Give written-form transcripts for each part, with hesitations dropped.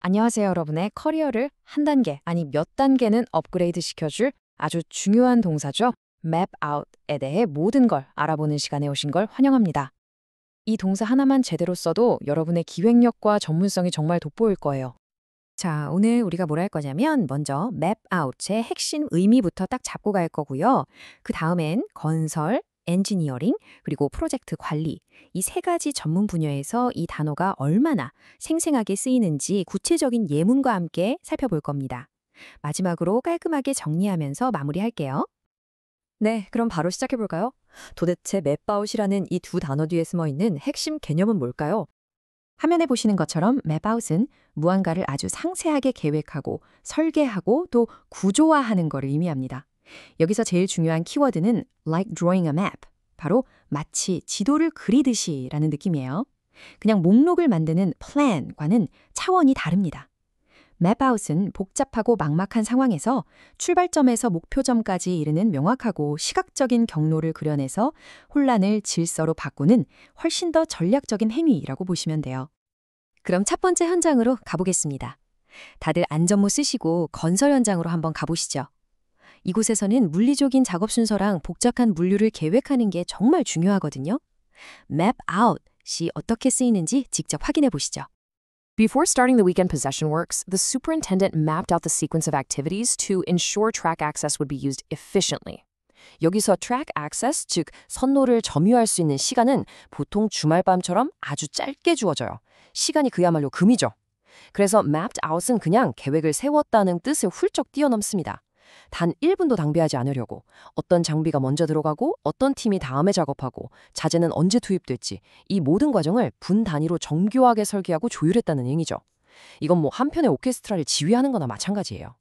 안녕하세요, 여러분의 커리어를 한 단계, 아니 몇 단계는 업그레이드 시켜줄 아주 중요한 동사죠. map out에 대해 모든 걸 알아보는 시간에 오신 걸 환영합니다. 이 동사 하나만 제대로 써도 여러분의 기획력과 전문성이 정말 돋보일 거예요. 자, 오늘 우리가 뭘 할 거냐면 먼저 map out의 핵심 의미부터 딱 잡고 갈 거고요. 그 다음엔 건설, 엔지니어링, 그리고 프로젝트 관리 이 세 가지 전문 분야에서 이 단어가 얼마나 생생하게 쓰이는지 구체적인 예문과 함께 살펴볼 겁니다. 마지막으로 깔끔하게 정리하면서 마무리할게요. 네, 그럼 바로 시작해 볼까요? 도대체 맵아웃이라는 이 두 단어 뒤에 숨어 있는 핵심 개념은 뭘까요? 화면에 보시는 것처럼 map-out은 무언가를 아주 상세하게 계획하고 설계하고 또 구조화하는 것을 의미합니다. 여기서 제일 중요한 키워드는 like drawing a map, 바로 마치 지도를 그리듯이 라는 느낌이에요. 그냥 목록을 만드는 plan과는 차원이 다릅니다. map-out은 복잡하고 막막한 상황에서 출발점에서 목표점까지 이르는 명확하고 시각적인 경로를 그려내서 혼란을 질서로 바꾸는 훨씬 더 전략적인 행위라고 보시면 돼요. 그럼 첫 번째 현장으로 가보겠습니다. 다들 안전모 쓰시고 건설 현장으로 한번 가보시죠. 이곳에서는 물리적인 작업 순서랑 복잡한 물류를 계획하는 게 정말 중요하거든요. map out이 어떻게 쓰이는지 직접 확인해 보시죠. Before starting the weekend possession works, the superintendent mapped out the sequence of activities to ensure track access would be used efficiently. 여기서 track access, 즉 선로를 점유할 수 있는 시간은 보통 주말밤처럼 아주 짧게 주어져요. 시간이 그야말로 금이죠. 그래서 mapped out은 그냥 계획을 세웠다는 뜻을 훌쩍 뛰어넘습니다. 단 1분도 낭비하지 않으려고 어떤 장비가 먼저 들어가고 어떤 팀이 다음에 작업하고 자재는 언제 투입될지 이 모든 과정을 분 단위로 정교하게 설계하고 조율했다는 얘기죠. 이건 뭐 한편의 오케스트라를 지휘하는 거나 마찬가지예요.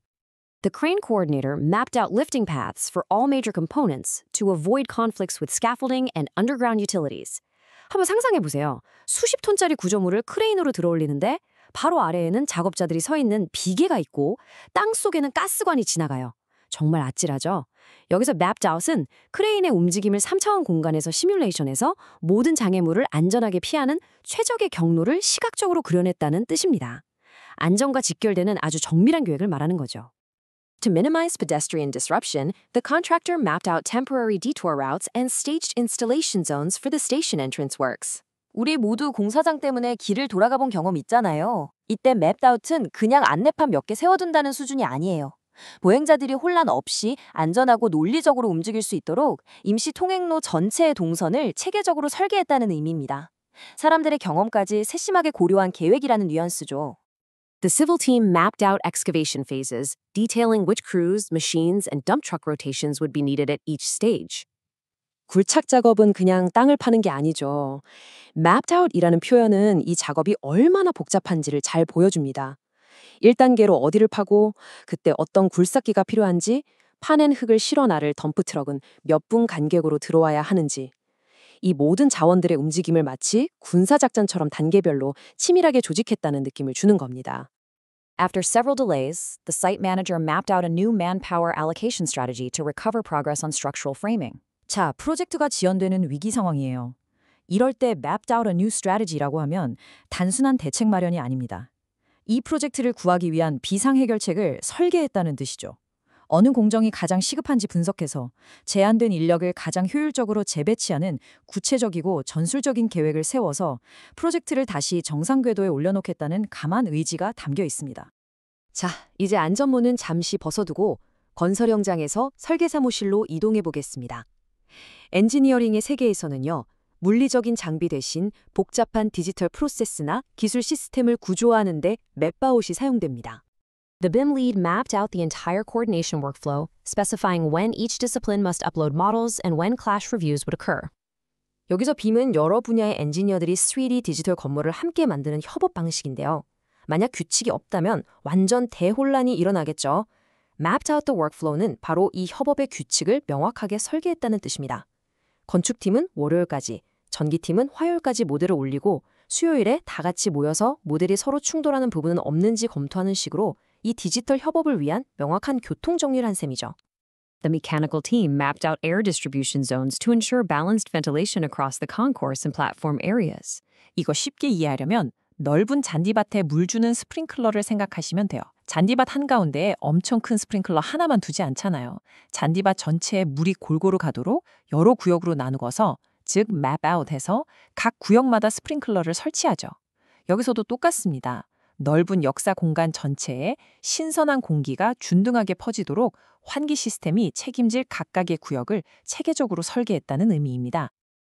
The crane coordinator mapped out lifting paths for all major components to avoid conflicts with scaffolding and underground utilities. 한번 상상해 보세요. 수십 톤짜리 구조물을 크레인으로 들어올리는데 바로 아래에는 작업자들이 서 있는 비계가 있고 땅 속에는 가스관이 지나가요. 정말 아찔하죠? 여기서 mapped out은 크레인의 움직임을 3차원 공간에서 시뮬레이션해서 모든 장애물을 안전하게 피하는 최적의 경로를 시각적으로 그려냈다는 뜻입니다. 안전과 직결되는 아주 정밀한 계획을 말하는 거죠. To minimize pedestrian disruption, the contractor mapped out temporary detour routes and staged installation zones for the station entrance works. 우리 모두 공사장 때문에 길을 돌아가 본 경험 있잖아요. 이때 맵아웃은 그냥 안내판 몇 개 세워둔다는 수준이 아니에요. 보행자들이 혼란 없이 안전하고 논리적으로 움직일 수 있도록 임시 통행로 전체의 동선을 체계적으로 설계했다는 의미입니다. 사람들의 경험까지 세심하게 고려한 계획이라는 뉘앙스죠. The civil team mapped out excavation phases, detailing which crews, machines, and dump truck rotations would be needed at each stage. 굴착 작업은 그냥 땅을 파는 게 아니죠. mapped out이라는 표현은 이 작업이 얼마나 복잡한지를 잘 보여줍니다. 1단계로 어디를 파고 그때 어떤 굴삭기가 필요한지 파낸 흙을 실어 나를 덤프트럭은 몇 분 간격으로 들어와야 하는지 이 모든 자원들의 움직임을 마치 군사작전처럼 단계별로 치밀하게 조직했다는 느낌을 주는 겁니다. After several delays, the site manager mapped out a new manpower allocation strategy to recover progress on structural framing. 자, 프로젝트가 지연되는 위기 상황이에요. 이럴 때 mapped out a new strategy라고 하면 단순한 대책 마련이 아닙니다. 이 프로젝트를 구하기 위한 비상해결책을 설계했다는 뜻이죠. 어느 공정이 가장 시급한지 분석해서 제한된 인력을 가장 효율적으로 재배치하는 구체적이고 전술적인 계획을 세워서 프로젝트를 다시 정상 궤도에 올려놓겠다는 강한 의지가 담겨 있습니다. 자, 이제 안전모는 잠시 벗어두고 건설 현장에서 설계 사무실로 이동해 보겠습니다. 엔지니어링의 세계에서는요, 물리적인 장비 대신 복잡한 디지털 프로세스나 기술 시스템을 구조화하는 데 map-out이 사용됩니다. The BIM lead mapped out the entire coordination workflow, specifying when each discipline must upload models and when clash reviews would occur. 여기서 BIM은 여러 분야의 엔지니어들이 3D 디지털 건물을 함께 만드는 협업 방식인데요. 만약 규칙이 없다면 완전 대혼란이 일어나겠죠. Mapped out the workflow는 바로 이 협업의 규칙을 명확하게 설계했다는 뜻입니다. 건축팀은 월요일까지, 전기팀은 화요일까지 모델을 올리고 수요일에 다 같이 모여서 모델이 서로 충돌하는 부분은 없는지 검토하는 식으로 이 디지털 협업을 위한 명확한 교통 정리를 한 셈이죠. The mechanical team mapped out air distribution zones to ensure balanced ventilation across the concourse and platform areas. 이거 쉽게 이해하려면 넓은 잔디밭에 물 주는 스프링클러를 생각하시면 돼요. 잔디밭 한가운데에 엄청 큰 스프링클러 하나만 두지 않잖아요. 잔디밭 전체에 물이 골고루 가도록 여러 구역으로 나누어서, 즉 map out해서 각 구역마다 스프링클러를 설치하죠. 여기서도 똑같습니다. 넓은 역사 공간 전체에 신선한 공기가 균등하게 퍼지도록 환기 시스템이 책임질 각각의 구역을 체계적으로 설계했다는 의미입니다.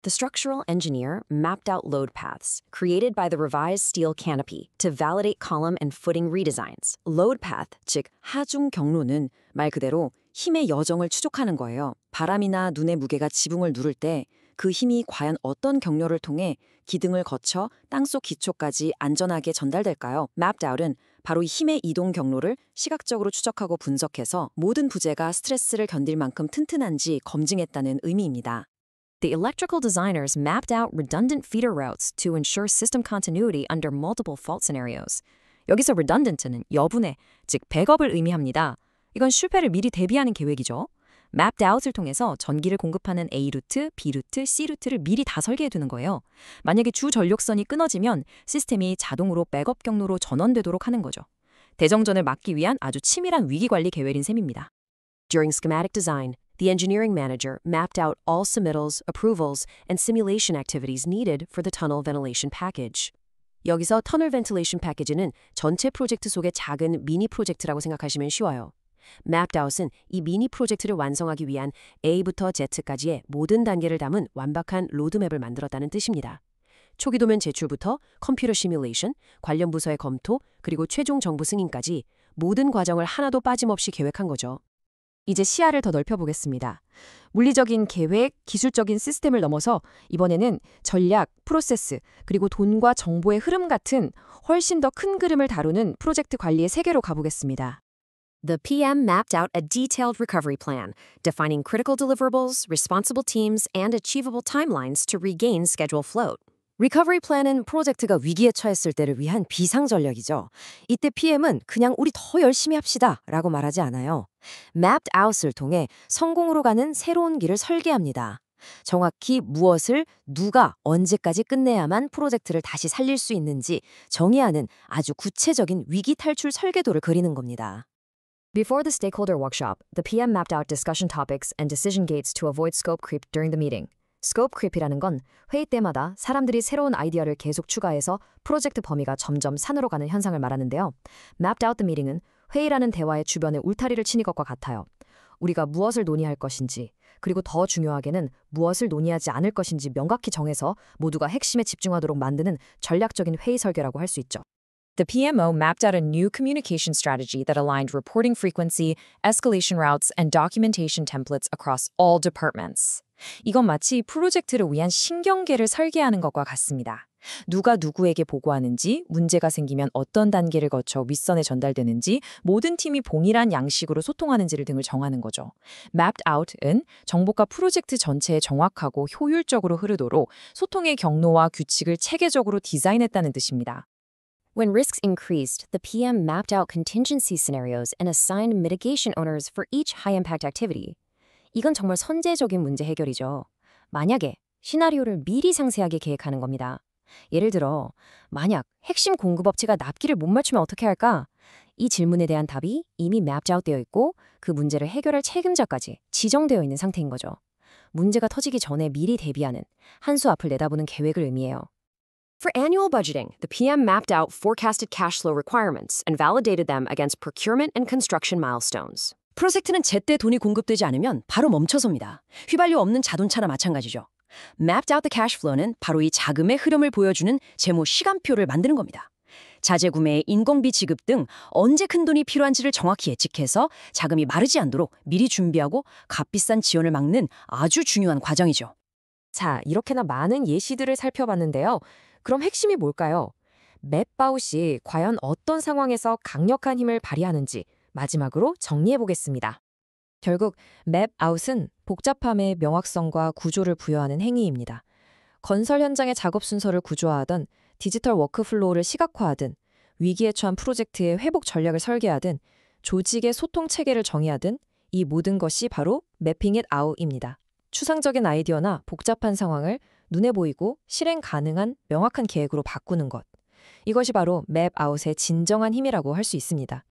The structural engineer mapped out load paths created by the revised steel canopy to validate column and footing redesigns. Load path, 즉 하중 경로는 말 그대로 힘의 여정을 추적하는 거예요. 바람이나 눈의 무게가 지붕을 누를 때 그 힘이 과연 어떤 경로를 통해 기둥을 거쳐 땅속 기초까지 안전하게 전달될까요? Mapped out은 바로 이 힘의 이동 경로를 시각적으로 추적하고 분석해서 모든 부재가 스트레스를 견딜 만큼 튼튼한지 검증했다는 의미입니다. The electrical designers mapped out redundant feeder routes to ensure system continuity under multiple fault scenarios. 여기서 redundant는 여분의, 즉 백업을 의미합니다. 이건 실패를 미리 대비하는 계획이죠. mapped out을 통해서 전기를 공급하는 A 루트, B 루트, C 루트를 미리 다 설계해두는 거예요. 만약에 주 전력선이 끊어지면 시스템이 자동으로 백업 경로로 전원되도록 하는 거죠. 대정전을 막기 위한 아주 치밀한 위기관리 계획인 셈입니다. During schematic design, the engineering manager mapped out all submittals, approvals, and simulation activities needed for the tunnel ventilation package. 여기서 터널 벤틸레이션 패키지는 전체 프로젝트 속의 작은 미니 프로젝트라고 생각하시면 쉬워요. Mapped out은 이 미니 프로젝트를 완성하기 위한 A부터 Z까지의 모든 단계를 담은 완벽한 로드맵을 만들었다는 뜻입니다. 초기 도면 제출부터 컴퓨터 시뮬레이션, 관련 부서의 검토, 그리고 최종 정부 승인까지 모든 과정을 하나도 빠짐없이 계획한 거죠. 이제 시야를 더 넓혀보겠습니다. 물리적인 계획, 기술적인 시스템을 넘어서 이번에는 전략, 프로세스, 그리고 돈과 정보의 흐름 같은 훨씬 더 큰 그림을 다루는 프로젝트 관리의 세계로 가보겠습니다. The PM mapped out a detailed recovery plan, defining critical deliverables, responsible teams, and achievable timelines to regain schedule float. 리커버리 플랜은 프로젝트가 위기에 처했을 때를 위한 비상전략이죠. 이때 PM은 그냥 우리 더 열심히 합시다 라고 말하지 않아요. Mapped out을 통해 성공으로 가는 새로운 길을 설계합니다. 정확히 무엇을 누가 언제까지 끝내야만 프로젝트를 다시 살릴 수 있는지 정의하는 아주 구체적인 위기 탈출 설계도를 그리는 겁니다. Before the stakeholder workshop, the PM mapped out discussion topics and decision gates to avoid scope creep during the meeting. Scope creep이라는 건 회의 때마다 사람들이 새로운 아이디어를 계속 추가해서 프로젝트 범위가 점점 산으로 가는 현상을 말하는데요. Mapped out the meeting은 회의라는 대화의 주변에 울타리를 치는 것과 같아요. 우리가 무엇을 논의할 것인지, 그리고 더 중요하게는 무엇을 논의하지 않을 것인지 명확히 정해서 모두가 핵심에 집중하도록 만드는 전략적인 회의 설계라고 할 수 있죠. The PMO mapped out a new communication strategy that aligned reporting frequency, escalation routes, and documentation templates across all departments. 이건 마치 프로젝트를 위한 신경계를 설계하는 것과 같습니다. 누가 누구에게 보고하는지, 문제가 생기면 어떤 단계를 거쳐 윗선에 전달되는지, 모든 팀이 동일한 양식으로 소통하는지를 등을 정하는 거죠. Mapped out은 정보가 프로젝트 전체에 정확하고 효율적으로 흐르도록 소통의 경로와 규칙을 체계적으로 디자인했다는 뜻입니다. When risks increased, the PM mapped out contingency scenarios and assigned mitigation owners for each high-impact activity. 이건 정말 선제적인 문제 해결이죠. 만약에 시나리오를 미리 상세하게 계획하는 겁니다. 예를 들어, 만약 핵심 공급업체가 납기를 못 맞추면 어떻게 할까? 이 질문에 대한 답이 이미 mapped out 되어 있고 그 문제를 해결할 책임자까지 지정되어 있는 상태인 거죠. 문제가 터지기 전에 미리 대비하는, 한 수 앞을 내다보는 계획을 의미해요. For annual budgeting, the PM mapped out forecasted cash flow requirements and validated them against procurement and construction milestones. 프로젝트는 제때 돈이 공급되지 않으면 바로 멈춰섭니다. 휘발유 없는 자동차나 마찬가지죠. Mapped out the cash flow는 바로 이 자금의 흐름을 보여주는 재무 시간표를 만드는 겁니다. 자재 구매, 인건비 지급 등 언제 큰 돈이 필요한지를 정확히 예측해서 자금이 마르지 않도록 미리 준비하고 값비싼 지원을 막는 아주 중요한 과정이죠. 자, 이렇게나 많은 예시들을 살펴봤는데요. 그럼 핵심이 뭘까요? 맵아웃이 과연 어떤 상황에서 강력한 힘을 발휘하는지 마지막으로 정리해보겠습니다. 결국 맵아웃은 복잡함의 명확성과 구조를 부여하는 행위입니다. 건설 현장의 작업 순서를 구조화하든 디지털 워크플로우를 시각화하든 위기에 처한 프로젝트의 회복 전략을 설계하든 조직의 소통 체계를 정의하든 이 모든 것이 바로 매핑 잇 아웃입니다. 추상적인 아이디어나 복잡한 상황을 눈에 보이고 실행 가능한 명확한 계획으로 바꾸는 것. 이것이 바로 맵아웃의 진정한 힘이라고 할 수 있습니다.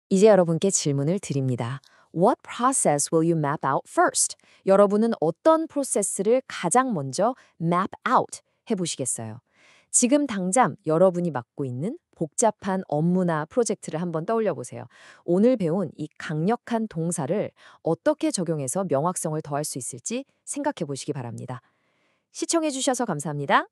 이제 여러분께 질문을 드립니다. What process will you map out first? 여러분은 어떤 프로세스를 가장 먼저 map out 해보시겠어요? 지금 당장 여러분이 맡고 있는 복잡한 업무나 프로젝트를 한번 떠올려 보세요. 오늘 배운 이 강력한 동사를 어떻게 적용해서 명확성을 더할 수 있을지 생각해 보시기 바랍니다. 시청해 주셔서 감사합니다.